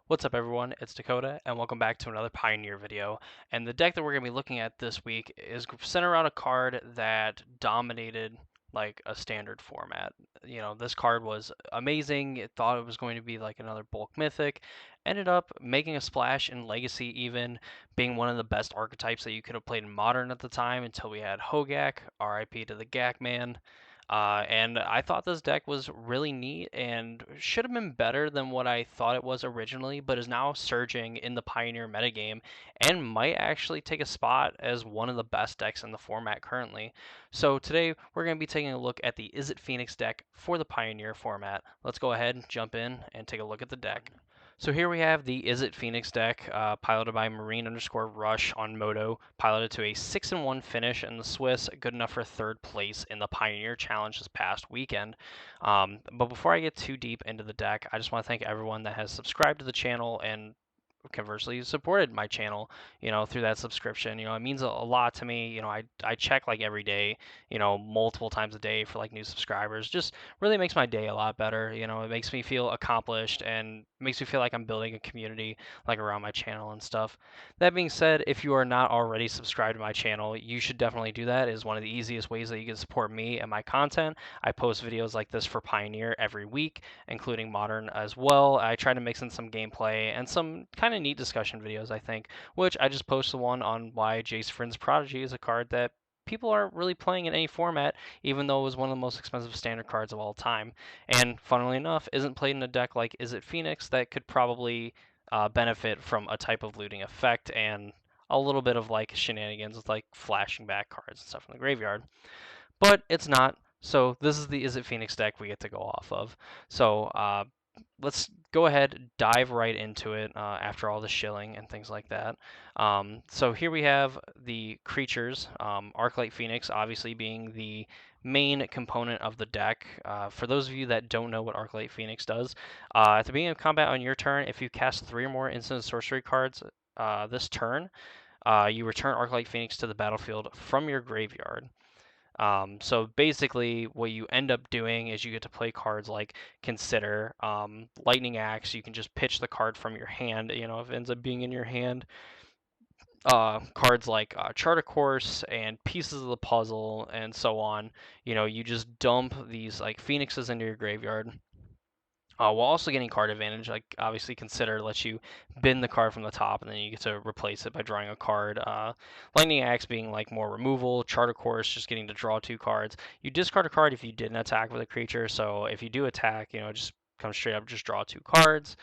What's up everyone, it's Dakota, and welcome back to another Pioneer video. And the deck that we're going to be looking at this week is centered around a card that dominated like a standard format. This card was amazing. It thought it was going to be like another bulk mythic. Ended up making a splash in Legacy, even being one of the best archetypes that you could have played in Modern at the time until we had Hogak, RIP to the Gak man. And I thought this deck was really neat and should have been better than what I thought it was originally, but is now surging in the Pioneer metagame and might actually take a spot as one of the best decks in the format currently. So today we're going to be taking a look at the Izzet Phoenix deck for the Pioneer format. Let's go ahead and jump in and take a look at the deck. So here we have the Izzet Phoenix deck, piloted by Marine_Rush on Moto, piloted to a 6-1 finish in the Swiss, good enough for third place in the Pioneer Challenge this past weekend. But before I get too deep into the deck, I just want to thank everyone that has subscribed to the channel and conversely supported my channel, through that subscription. It means a lot to me. I check like every day, multiple times a day for like new subscribers. Just really makes my day a lot better. It makes me feel accomplished and makes me feel like I'm building a community like around my channel and stuff. That being said, if you are not already subscribed to my channel, you should definitely do that. It is one of the easiest ways that you can support me and my content. I post videos like this for Pioneer every week, including Modern as well. I try to mix in some gameplay and some kind of neat discussion videos, I think, which I just posted one on why Jace Vryn's Prodigy is a card that people aren't really playing in any format, even though it was one of the most expensive standard cards of all time. And funnily enough, isn't played in a deck like Izzet Phoenix that could probably benefit from a type of looting effect and a little bit of like shenanigans with like flashing back cards and stuff from the graveyard. But it's not. So this is the Izzet Phoenix deck we get to go off of. So let's go ahead, dive right into it after all the shilling and things like that. So here we have the creatures, Arclight Phoenix obviously being the main component of the deck. For those of you that don't know what Arclight Phoenix does, at the beginning of combat on your turn, if you cast 3 or more instant sorcery cards this turn, you return Arclight Phoenix to the battlefield from your graveyard. So basically, what you end up doing is you get to play cards like Consider, Lightning Axe. You can just pitch the card from your hand, if it ends up being in your hand. Cards like Chart a Course and Pieces of the Puzzle and so on. You just dump these like Phoenixes into your graveyard. While also getting card advantage, like obviously Consider lets you bin the card from the top, and then you get to replace it by drawing a card. Lightning Axe being like more removal, Chart a Course just getting to draw 2 cards. You discard a card if you didn't attack with a creature, so if you do attack, just come straight up, just draw 2 cards.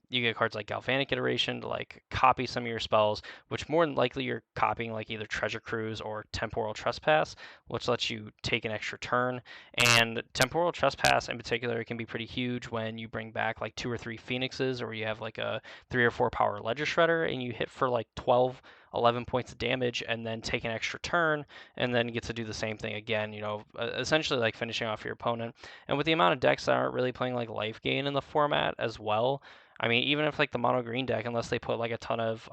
You get cards like Galvanic Iteration to like copy some of your spells, which more than likely you're copying like either Treasure Cruise or Temporal Trespass, which lets you take an extra turn. And Temporal Trespass in particular can be pretty huge when you bring back like 2 or 3 Phoenixes, or you have like a 3 or 4 power Ledger Shredder and you hit for like 12, 11 points of damage and then take an extra turn and then get to do the same thing again, essentially like finishing off your opponent. And with the amount of decks that aren't really playing like life gain in the format as well, I mean, even if like the mono green deck, unless they put like a ton of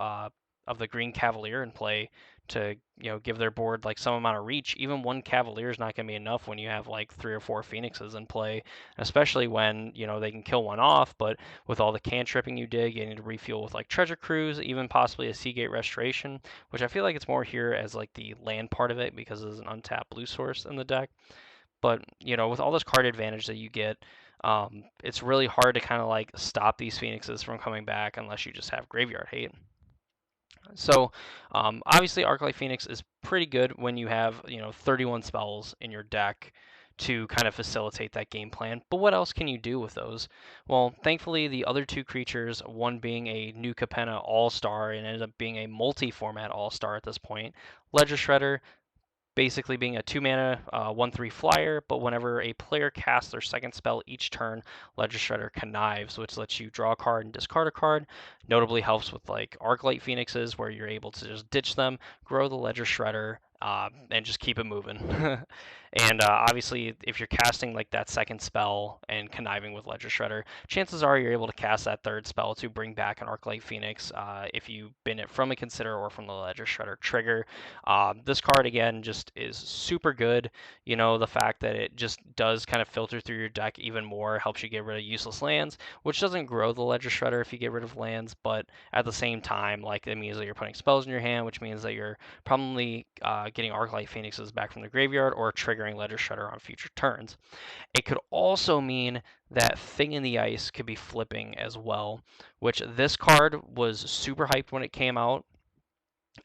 the green Cavalier in play to give their board like some amount of reach, even one Cavalier is not going to be enough when you have like 3 or 4 Phoenixes in play, especially when they can kill one off. But with all the cantripping you did, getting to refuel with like Treasure Cruise, even possibly a Seagate Restoration, which I feel like it's more here as like the land part of it because there's an untapped blue source in the deck. But with all this card advantage that you get, it's really hard to kind of like stop these Phoenixes from coming back unless you just have graveyard hate. So obviously Arclight Phoenix is pretty good when you have 31 spells in your deck to kind of facilitate that game plan. But what else can you do with those? Well, thankfully the other 2 creatures, one being a New Capenna All-Star and ended up being a multi-format All-Star at this point, Ledger Shredder, basically being a 2-mana 1/3 flyer, but whenever a player casts their second spell each turn, Ledger Shredder connives, which lets you draw a card and discard a card. Notably helps with like Arclight Phoenixes, where you're able to just ditch them, grow the Ledger Shredder, and just keep it moving. And obviously, if you're casting like that second spell and conniving with Ledger Shredder, chances are you're able to cast that third spell to bring back an Arclight Phoenix if you bin it from a Consider or from the Ledger Shredder trigger. This card, again, just is super good. You know, the fact that it just does kind of filter through your deck even more, helps you get rid of useless lands, which doesn't grow the Ledger Shredder if you get rid of lands, but at the same time, like, it means that you're putting spells in your hand, which means that you're probably getting Arclight Phoenixes back from the graveyard or triggering Ledger Shredder on future turns. It could also mean that Thing in the Ice could be flipping as well, which this card was super hyped when it came out.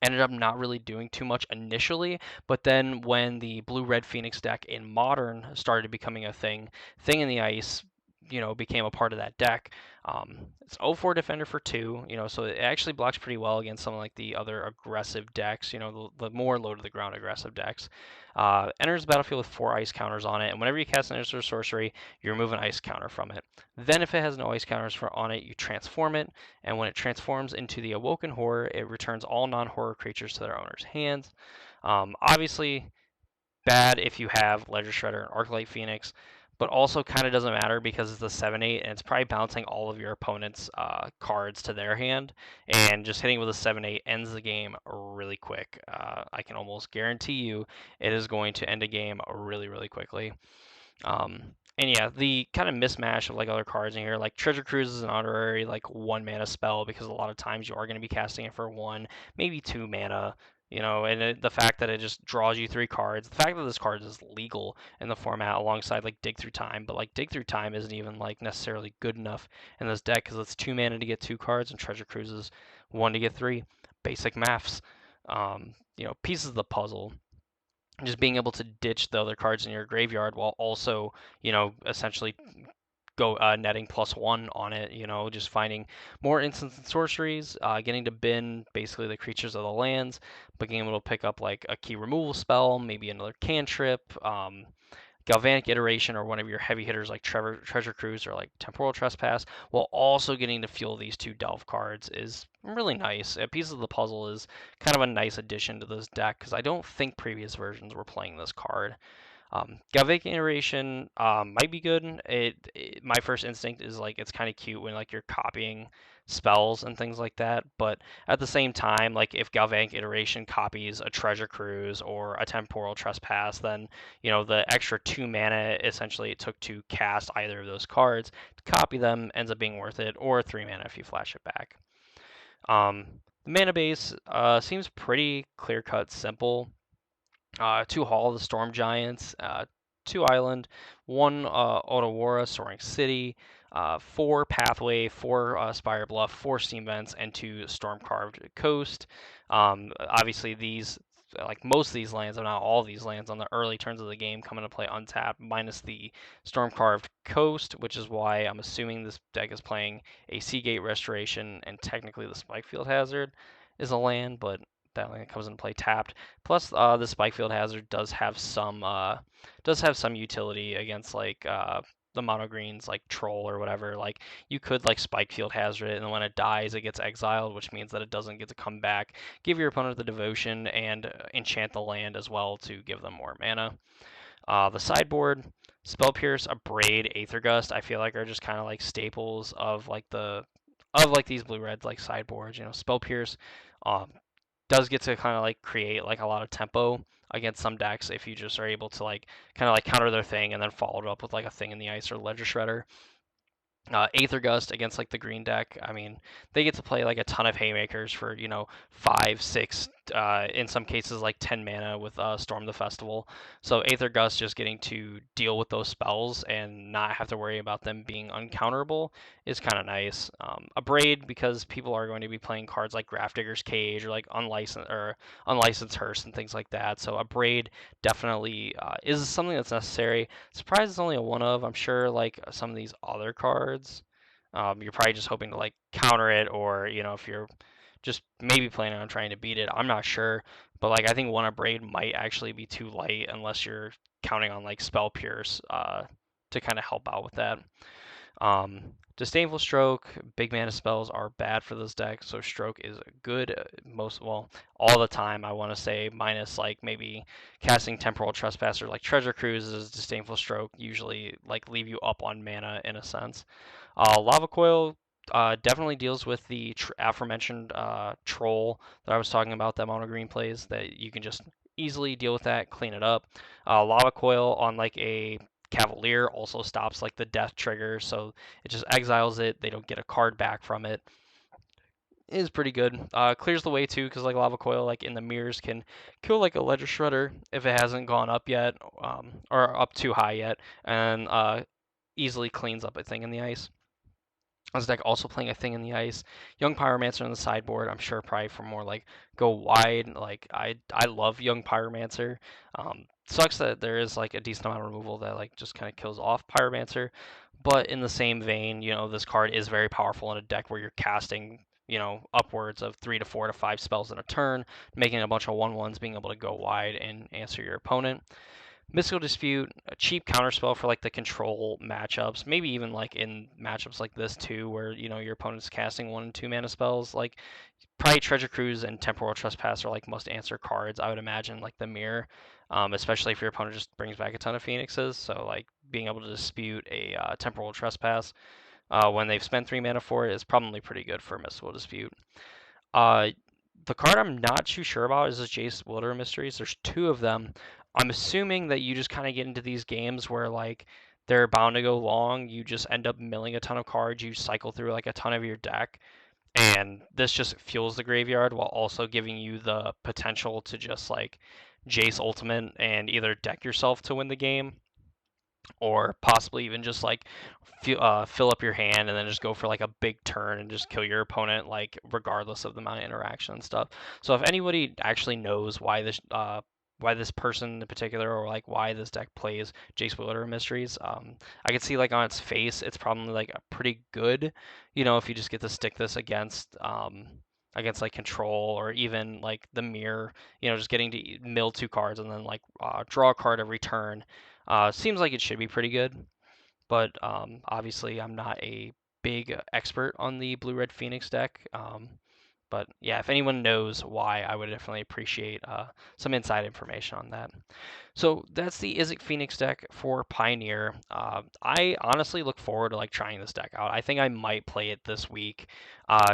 Ended up not really doing too much initially, but then when the blue-red Phoenix deck in Modern started becoming a thing, Thing in the Ice, you know, became a part of that deck. It's 0-4 defender for 2, you know, so it actually blocks pretty well against some like the other aggressive decks, you know, the more low to the ground aggressive decks. Enters the battlefield with 4 ice counters on it, and whenever you cast an instant sorcery, you remove an ice counter from it. Then if it has no ice counters on it, you transform it, and when it transforms into the Awoken Horror, it returns all non-horror creatures to their owner's hands. Obviously, bad if you have Ledger Shredder and Arclight Phoenix, but also kind of doesn't matter because it's the 7/8 and it's probably bouncing all of your opponent's cards to their hand, and just hitting with a 7/8 ends the game really quick. I can almost guarantee you it is going to end a game really, really quickly. And yeah, the kind of mismatch of like other cards in here, like Treasure Cruise is an honorary like 1 mana spell because a lot of times you are going to be casting it for 1, maybe 2 mana, you know, and the fact that it just draws you 3 cards, the fact that this card is legal in the format alongside like Dig Through Time, but like Dig Through Time isn't even like necessarily good enough in this deck because it's 2 mana to get 2 cards and Treasure Cruise is 1 to get 3. Basic maths, you know, pieces of the puzzle. Just being able to ditch the other cards in your graveyard while also, you know, essentially go netting +1 on it, you know, just finding more instants and sorceries, getting to bin basically the creatures of the lands, but being able to pick up like a key removal spell, maybe another cantrip, Galvanic Iteration, or one of your heavy hitters like Treasure Cruise or like Temporal Trespass, while also getting to fuel these 2 Delve cards is really nice. A piece of the puzzle is kind of a nice addition to this deck because I don't think previous versions were playing this card. Galvanic Iteration might be good. My first instinct is like it's kind of cute when like you're copying spells and things like that, but at the same time, like if Galvanic Iteration copies a Treasure Cruise or a Temporal Trespass, then you know the extra 2 mana essentially it took to cast either of those cards to copy them ends up being worth it, or 3 mana if you flash it back. The mana base seems pretty clear-cut, simple. 2 Hall of the Storm Giants, 2 Island, 1 Otawara Soaring City, 4 Pathway, 4 Spire Bluff, 4 Steam Vents, and 2 Storm Carved Coast. Obviously, these, like most of these lands, if not all of these lands, on the early turns of the game come into play untapped, minus the Storm Carved Coast, which is why I'm assuming this deck is playing a Seagate Restoration, and technically the Spikefield Hazard is a land, but that land comes into play tapped. Plus, the Spikefield Hazard does have some utility against like the mono greens like Troll or whatever. Like you could like Spikefield Hazard it, and when it dies, it gets exiled, which means that it doesn't get to come back. Give your opponent the devotion and enchant the land as well to give them more mana. The sideboard, Spell Pierce, Abrade, Aether Gust, I feel like are just kind of like staples of like these blue red like sideboards. You know, Spell Pierce. Does get to kind of like create like a lot of tempo against some decks if you just are able to like kind of like counter their thing and then follow it up with like a Thing in the Ice or Ledger Shredder. Aether Gust against like the green deck. I mean, they get to play like a ton of haymakers for 5, 6, in some cases like 10 mana with Storm the Festival. So Aether Gust just getting to deal with those spells and not have to worry about them being uncounterable is kind of nice. Abrade, because people are going to be playing cards like Grafdigger's Cage or like Unlicensed Hearse and things like that. So Abrade definitely is something that's necessary. Surprised it's only a 1 of. I'm sure like some of these other cards, you're probably just hoping to like counter it, or if you're just maybe planning on trying to beat it. I'm not sure, but like I think 1 Abrade might actually be too light unless you're counting on like Spell Pierce to kind of help out with that. Disdainful Stroke, big mana spells are bad for this deck, so Stroke is good all the time. I want to say minus like maybe casting Temporal Trespasser like Treasure Cruises, Disdainful Stroke usually like leave you up on mana in a sense. Lava Coil definitely deals with the aforementioned troll that I was talking about that mono green plays, that you can just easily deal with that, clean it up. Lava Coil on like a Cavalier also stops like the death trigger, so it just exiles it. They don't get a card back from it. It is pretty good. Clears the way too, because like Lava Coil, like in the mirrors, can kill like a Ledger Shredder if it hasn't gone up yet, or up too high yet, and easily cleans up a thing in the ice. This deck also playing a thing in the ice. Young Pyromancer on the sideboard. I'm sure probably for more like go wide. Like I love Young Pyromancer. Sucks that there is like a decent amount of removal that like just kind of kills off Pyromancer. But in the same vein, this card is very powerful in a deck where you're casting, upwards of 3 to 4 to 5 spells in a turn, making a bunch of 1/1s, being able to go wide and answer your opponent. Mystical Dispute, a cheap counterspell for like the control matchups, maybe even like in matchups like this too, where your opponent's casting 1 and 2 mana spells. Like probably Treasure Cruise and Temporal Trespass are like most answer cards. I would imagine like the mirror, especially if your opponent just brings back a ton of Phoenixes. So like being able to dispute a Temporal Trespass when they've spent 3 mana for it is probably pretty good for Mystical Dispute. Uh, the card I'm not too sure about is the Jace Wilder Mysteries. There's 2 of them. I'm assuming that you just kind of get into these games where like they're bound to go long. You just end up milling a ton of cards. You cycle through like a ton of your deck, and this just fuels the graveyard while also giving you the potential to just like Jace Ultimate and either deck yourself to win the game, or possibly even just like fill up your hand and then just go for like a big turn and just kill your opponent, like regardless of the amount of interaction and stuff. So if anybody actually knows why this person in particular, or like why this deck plays Jace Wilder Mysteries, I could see like on its face it's probably like a pretty good, if you just get to stick this against like control or even like the mirror, just getting to mill 2 cards and then like draw a card every turn. Seems like it should be pretty good, but obviously I'm not a big expert on the Blue Red Phoenix deck. But yeah, if anyone knows why, I would definitely appreciate some inside information on that. So that's the Izzet Phoenix deck for Pioneer. I honestly look forward to like trying this deck out. I think I might play it this week,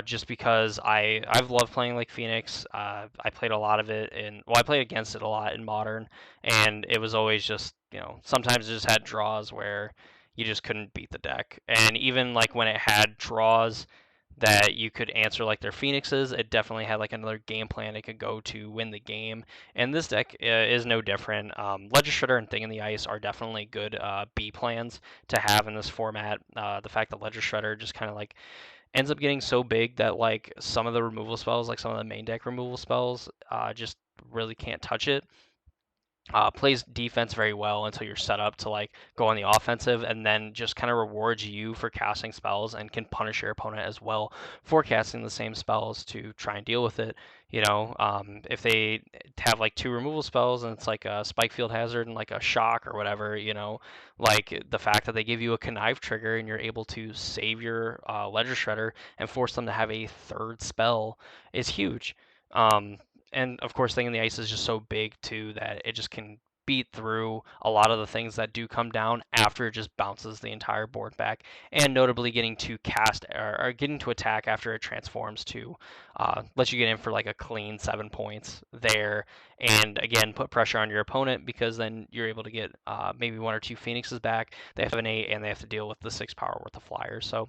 just because I've loved playing like Phoenix. I played a lot of it I played against it a lot in Modern, and it was always just sometimes it just had draws where you just couldn't beat the deck, and even like when it had draws that you could answer like their Phoenixes, it definitely had like another game plan it could go to win the game. And this deck is no different. Ledger Shredder and Thing in the Ice are definitely good B plans to have in this format. The fact that Ledger Shredder just kind of like ends up getting so big that like some of the removal spells, like some of the main deck removal spells, just really can't touch it. Plays defense very well until you're set up to like go on the offensive, and then just kind of rewards you for casting spells and can punish your opponent as well for casting the same spells to try and deal with it. If they have like 2 removal spells and it's like a Spike Field Hazard and like a Shock or whatever, like the fact that they give you a Connive trigger and you're able to save your Ledger Shredder and force them to have a 3rd spell is huge. And of course, Thing in the Ice is just so big too that it just can beat through a lot of the things that do come down after it just bounces the entire board back, and notably getting to cast or getting to attack after it transforms to let you get in for like a clean 7 points there, and again put pressure on your opponent because then you're able to get maybe 1 or 2 Phoenixes back. They have an 8 and they have to deal with the 6 power worth of flyers. So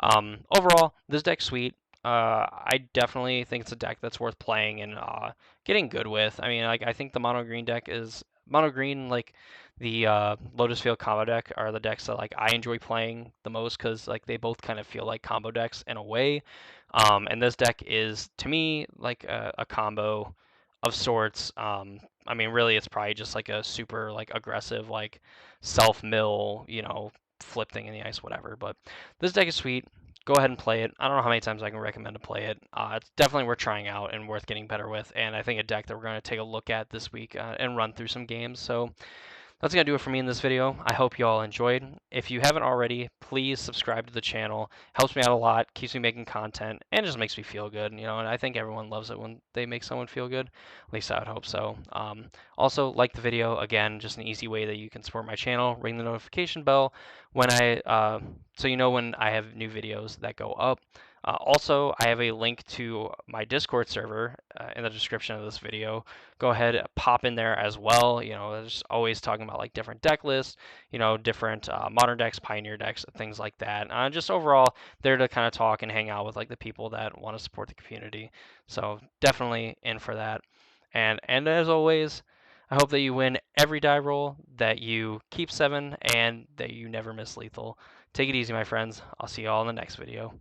overall, this deck's sweet. I definitely think it's a deck that's worth playing and getting good with. I mean, like I think the mono green deck is mono green, like the Lotus Field combo deck are the decks that like I enjoy playing the most because like they both kind of feel like combo decks in a way. And this deck is to me like a combo of sorts. I mean, really, it's probably just like a super like aggressive like self mill, flip Thing in the Ice, whatever. But this deck is sweet. Go ahead and play it. I don't know how many times I can recommend to play it. It's definitely worth trying out and worth getting better with, and I think a deck that we're going to take a look at this week and run through some games. So That's going to do it for me in this video. I hope you all enjoyed. If you haven't already, please subscribe to the channel. Helps me out a lot, keeps me making content, and just makes me feel good. And I think everyone loves it when they make someone feel good. At least I would hope so. Also, like the video. Again, just an easy way that you can support my channel. Ring the notification bell when so you know when I have new videos that go up. Also, I have a link to my Discord server in the description of this video. Go ahead, pop in there as well. There's always talking about like different deck lists, different modern decks, pioneer decks, things like that. Just overall, there to kind of talk and hang out with like the people that want to support the community. So definitely in for that. And as always, I hope that you win every die roll, that you keep 7, and that you never miss lethal. Take it easy, my friends. I'll see you all in the next video.